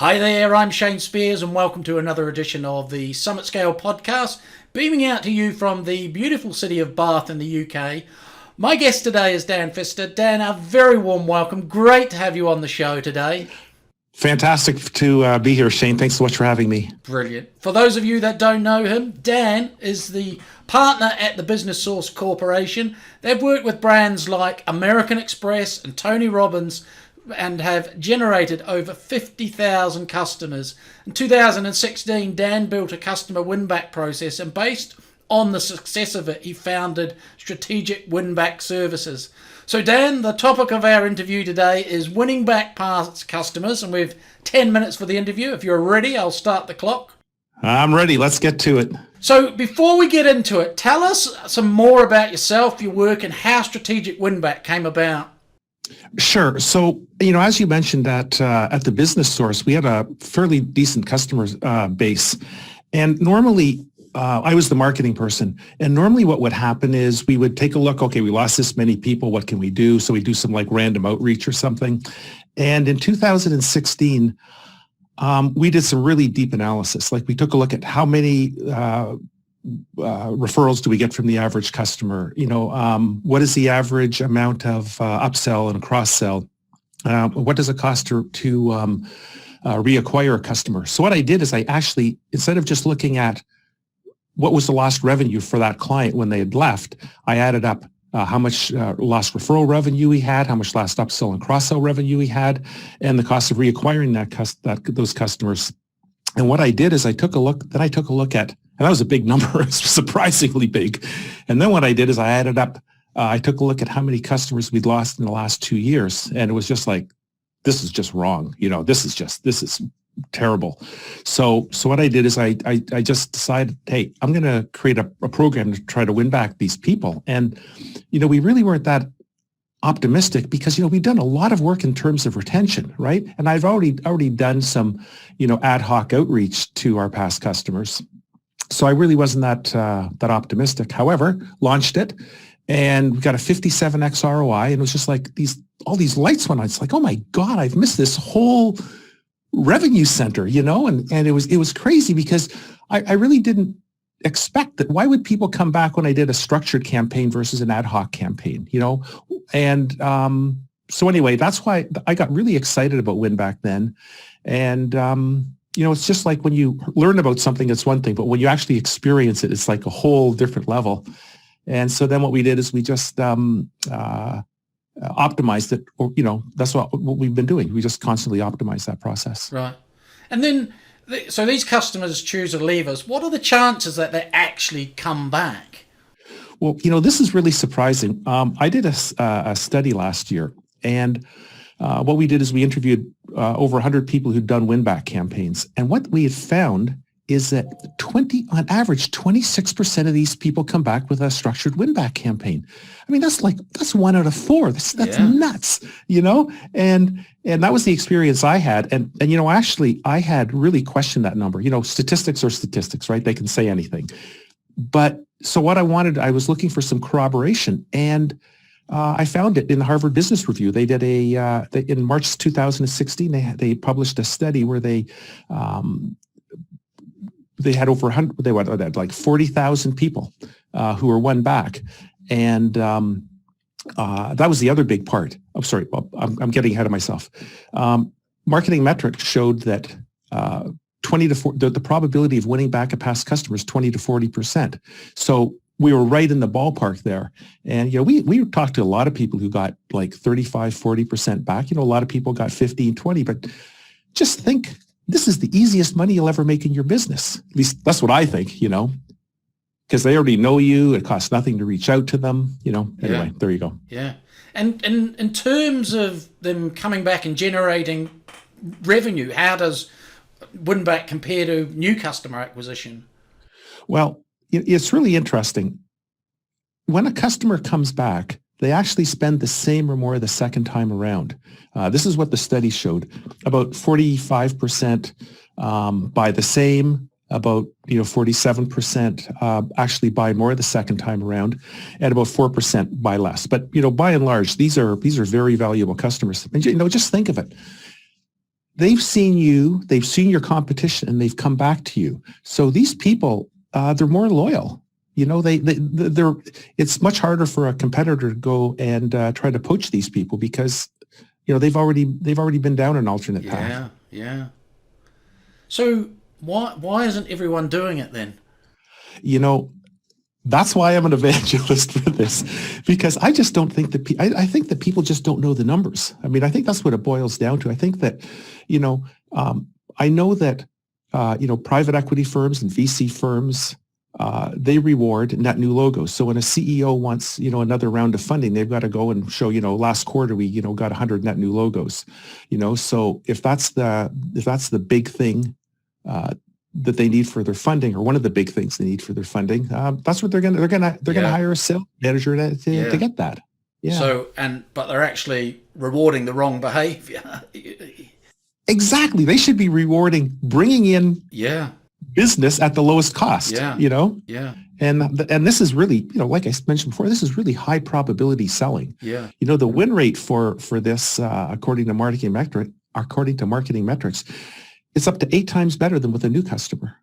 Hi there, I'm Shane Spiers and welcome to another edition of the Summit Scale podcast, beaming out to you from the beautiful city of Bath in the UK. My guest today is Dan Pfister. Dan, a very warm welcome. Great to have you on the show today. Fantastic to be here, Shane. Thanks so much for having me. Brilliant. For those of you that don't know him, Dan is the partner at the Business Source Corporation. They've worked with brands like American Express and Tony Robbins and have generated over 50,000 customers. In 2016, Dan built a customer WinBack process, and based on the success of it, he founded Strategic WinBack Services. So Dan, the topic of our interview today is winning back past customers, and we've 10 minutes for the interview. If you're ready, I'll start the clock. I'm ready. Let's get to it. So before we get into it, tell us some more about yourself, your work, and how Strategic WinBack came about. Sure. So, as you mentioned at the Business Source, we had a fairly decent customer base. And normally, I was the marketing person. And normally what would happen is we would take a look, okay, we lost this many people. What can we do? So we do some like random outreach or something. And in 2016, we did some really deep analysis. Like we took a look at how many referrals do we get from the average customer? What is the average amount of upsell and cross-sell? What does it cost to reacquire a customer? So what I did is I actually, instead of just looking at what was the lost revenue for that client when they had left, I added up how much lost referral revenue we had, how much lost upsell and cross-sell revenue we had, and the cost of reacquiring those customers. And what I did is I took a look at, and that was a big number, surprisingly big. And then what I did is I added up, I took a look at how many customers we'd lost in the last 2 years. And it was just like, this is just wrong. This is terrible. So what I did is I just decided, hey, I'm going to create a program to try to win back these people. And, we really weren't that optimistic because, we've done a lot of work in terms of retention, right? And I've already done some, ad hoc outreach to our past customers. So I really wasn't that optimistic. However, launched it and we got a 57x ROI, and it was just like all these lights went on. It's like, oh my God, I've missed this whole revenue center, and it was crazy because I really didn't expect that. Why would people come back when I did a structured campaign versus an ad hoc campaign, And so anyway, that's why I got really excited about WinBack then. And, it's just like when you learn about something, it's one thing, but when you actually experience it, it's like a whole different level. And so then what we did is we just optimized it, or, that's what we've been doing. We just constantly optimize that process. Right. And then, so these customers choose to leave us. What are the chances that they actually come back? Well, this is really surprising. I did a study last year, and what we did is we interviewed over 100 people who'd done win-back campaigns. And what we had found is that on average, 26% of these people come back with a structured win-back campaign. I mean, that's 1 out of 4. That's nuts, and that was the experience I had. And actually, I had really questioned that number. Statistics are statistics, right? They can say anything. But so what I was looking for some corroboration, and I found it in the Harvard Business Review. They did in March 2016, they published a study where they had over 100, they had like 40,000 people who were won back. And that was the other big part. I'm sorry, I'm getting ahead of myself. Marketing metrics showed that 20 to 40, the probability of winning back a past customer is 20 to 40%. So we were right in the ballpark there. And, we talked to a lot of people who got like 35, 40% back. A lot of people got 15, 20, but just think, this is the easiest money you'll ever make in your business. At least that's what I think, because they already know you. It costs nothing to reach out to them, Anyway, There you go. Yeah. And in terms of them coming back and generating revenue, how does WinBack compare to new customer acquisition? Well, it's really interesting. When a customer comes back, they actually spend the same or more the second time around. This is what the study showed. About 45% buy the same, about 47% actually buy more the second time around, and about 4% buy less. But by and large, these are very valuable customers. And just think of it. they've seen you, they've seen your competition, and they've come back to you. So these people, they're more loyal. You know, they're. It's much harder for a competitor to go and try to poach these people because, you know, they've already been down an alternate path. Yeah. So why isn't everyone doing it then? You know, that's why I'm an evangelist for this, because I just don't think that I think that people just don't know the numbers. I mean, I think that's what it boils down to. I think that, you know, I know that, you know, private equity firms and VC firms, they reward net new logos. So when a CEO wants, you know, another round of funding, they've got to go and show, you know, last quarter we, you know, got 100 net new logos. You know, so if that's the big thing that they need for their funding, or one of the big things they need for their funding, that's what they're gonna hire a sales manager to get that. Yeah. So but they're actually rewarding the wrong behavior. Exactly. They should be rewarding bringing in business at the lowest cost. Yeah. You know. Yeah. And this is really, you know, like I mentioned before, this is really high probability selling. Yeah. You know, the win rate for this, according to marketing metrics, it's up to 8 times better than with a new customer,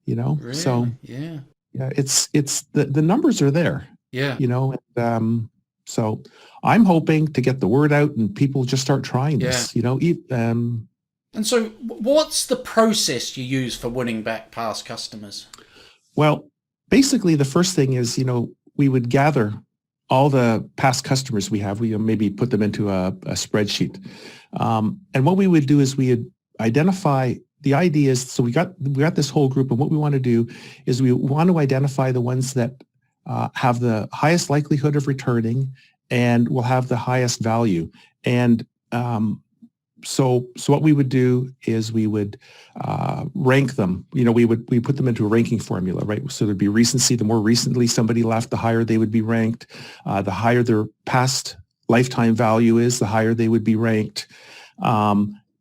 you know? Really? So yeah, it's the numbers are there, you know? And, so I'm hoping to get the word out and people just start trying this, you know? And so what's the process you use for winning back past customers? Well, basically the first thing is, you know, we would gather all the past customers we have. We maybe put them into a spreadsheet. And what we would do is we would identify, the idea is, so we got this whole group, and what we want to do is we want to identify the ones that have the highest likelihood of returning and will have the highest value. And so what we would do is we would rank them. You know, we put them into a ranking formula, right? So there'd be recency. The more recently somebody left, the higher they would be ranked. The higher their past lifetime value is, the higher they would be ranked.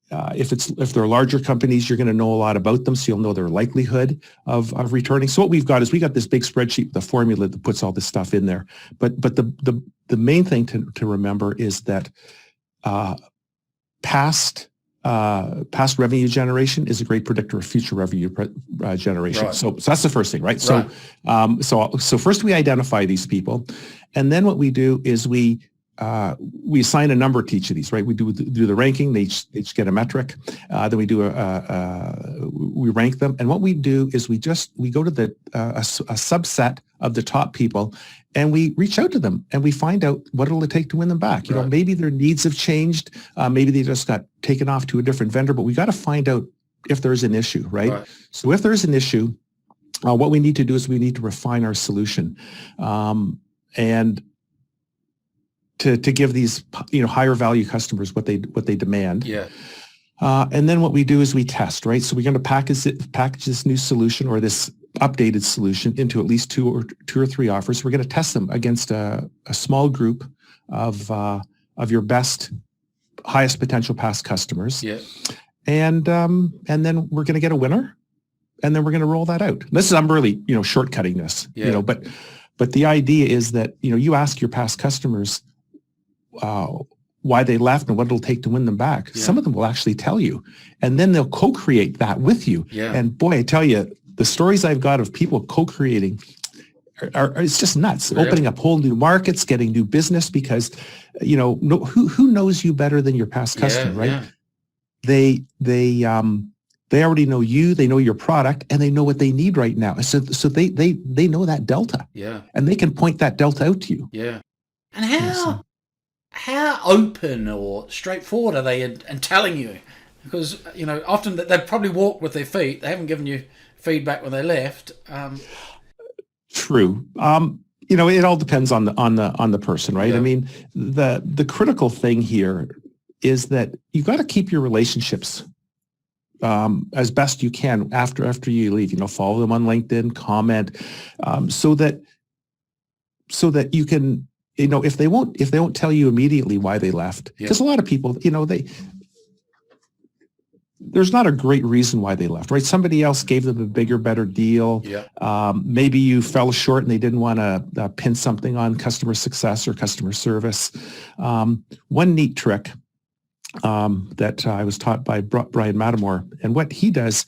If they're larger companies, you're going to know a lot about them, so you'll know their likelihood of returning. So what we've got is we got this big spreadsheet with a formula that puts all this stuff in there. But the main thing to remember is that past revenue generation is a great predictor of future revenue generation. Right. So that's the first thing, right? Right. So first we identify these people, and then what we do is we assign a number to each of these, right? We do the ranking. They each get a metric. Then we do we rank them. And what we do is we go to a subset of the top people, and we reach out to them, and we find out what it'll take to win them back. You know, maybe their needs have changed. Maybe they just got taken off to a different vendor, but we got to find out if there's an issue, right? So if there's an issue, what we need to do is we need to refine our solution. And to give these, you know, higher value customers what they demand. Yeah. And then what we do is we test, right? So we're going to package this new solution or this updated solution into at least two or three offers. We're going to test them against a small group of your best, highest potential past customers. Yeah. And then we're going to get a winner, and then we're going to roll that out. I'm really, you know, shortcutting this, you know, but the idea is that, you know, you ask your past customers why they left and what it'll take to win them back. Yeah. Some of them will actually tell you, and then they'll co-create that with you. Yeah. And boy, I tell you, the stories I've got of people co-creating are it's just nuts. Really? Opening up whole new markets, getting new business, because, you know, who knows you better than your past customer, right? Yeah. They already know you, they know your product, and they know what they need right now. So they know that delta. Yeah. And they can point that delta out to you. Yeah. And how open or straightforward are they in telling you? Because, you know, often they've probably walked with their feet. They haven't given you feedback when they left. True. You know, it all depends on the person, right? Yeah. I mean, the critical thing here is that you got to keep your relationships as best you can after you leave. You know, follow them on LinkedIn, comment, so that you can. You know, if they won't tell you immediately why they left, because a lot of people, you know, there's not a great reason why they left, right? Somebody else gave them a bigger, better deal. Yeah. Maybe you fell short and they didn't want to pin something on customer success or customer service. One neat trick that I was taught by Brian Matamore. And what he does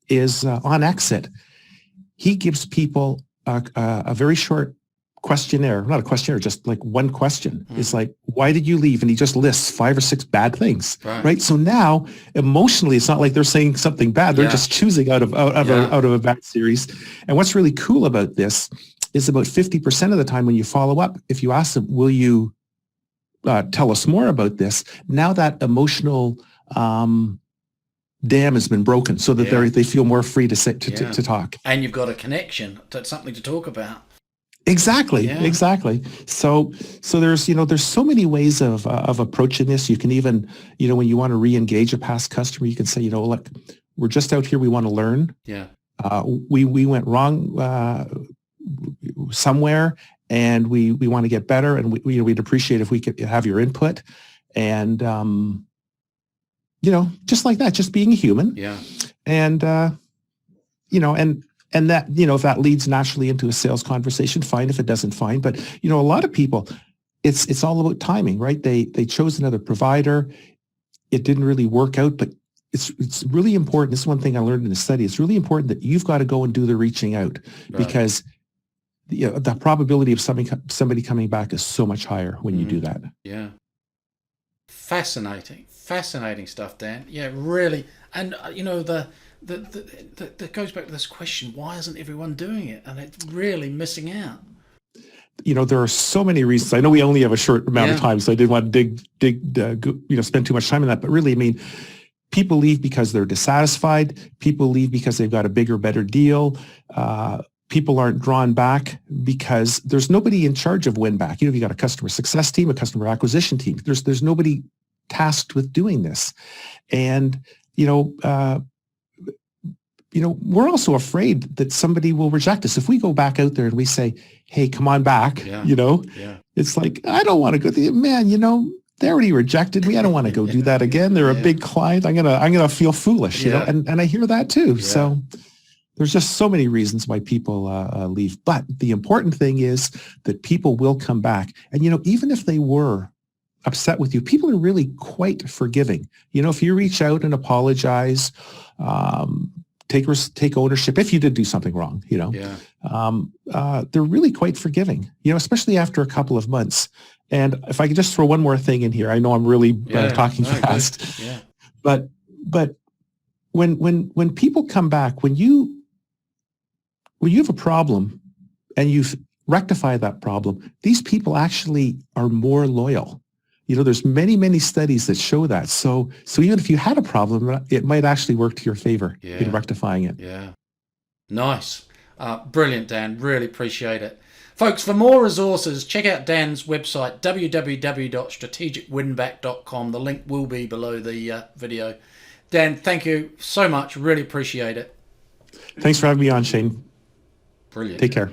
is on exit, he gives people a very short questionnaire, not a questionnaire, just like one question. It's like, why did you leave? And he just lists 5 or 6 bad things, right? So now emotionally, it's not like they're saying something bad. They're just choosing out of a bad series. And what's really cool about this is about 50% of the time when you follow up, if you ask them, will you tell us more about this? Now that emotional dam has been broken, so that they feel more free to talk. And you've got a connection, something to talk about. Exactly. So there's so many ways of approaching this. You can even, when you want to re-engage a past customer, you can say, look, we're just out here. We want to learn. Yeah. We went wrong somewhere, and we want to get better, and we'd appreciate if we could have your input, and just like that, just being a human. Yeah. And and that, if that leads naturally into a sales conversation, fine. If it doesn't, fine. But a lot of people, it's all about timing, right? They chose another provider. It didn't really work out, but it's really important. This is one thing I learned in the study. It's really important that you've got to go and do the reaching out, because the probability of somebody coming back is so much higher when you do that. Yeah. Fascinating stuff, Dan. Yeah, really. And that goes back to this question: why isn't everyone doing it? And it's really missing out. There are so many reasons. I know we only have a short amount of time, so I didn't want to spend too much time on that. But really, I mean, people leave because they're dissatisfied. People leave because they've got a bigger, better deal. People aren't drawn back because there's nobody in charge of WinBack. You got a customer success team, a customer acquisition team. There's nobody tasked with doing this. And, we're also afraid that somebody will reject us. If we go back out there and we say, hey, come on back, it's like, I don't want to go there. Man, they already rejected me. I don't want to go do that again. They're a big client. I'm gonna feel foolish, and I hear that too. Yeah. So there's just so many reasons why people leave. But the important thing is that people will come back. And, even if they were upset with you, people are really quite forgiving. If you reach out and apologize, take ownership if you did do something wrong, they're really quite forgiving, good. After a couple of months. And if I could just throw one more thing in here, I know I'm really talking fast, but when people come back, when you have a problem and you've rectified that problem, these people actually are more loyal. There's many, many studies that show that. So even if you had a problem, it might actually work to your favor in rectifying it. Yeah. Nice. Brilliant, Dan. Really appreciate it. Folks, for more resources, check out Dan's website, www.strategicwinback.com. The link will be below the video. Dan, thank you so much. Really appreciate it. Thanks for having me on, Shane. Brilliant. Take care.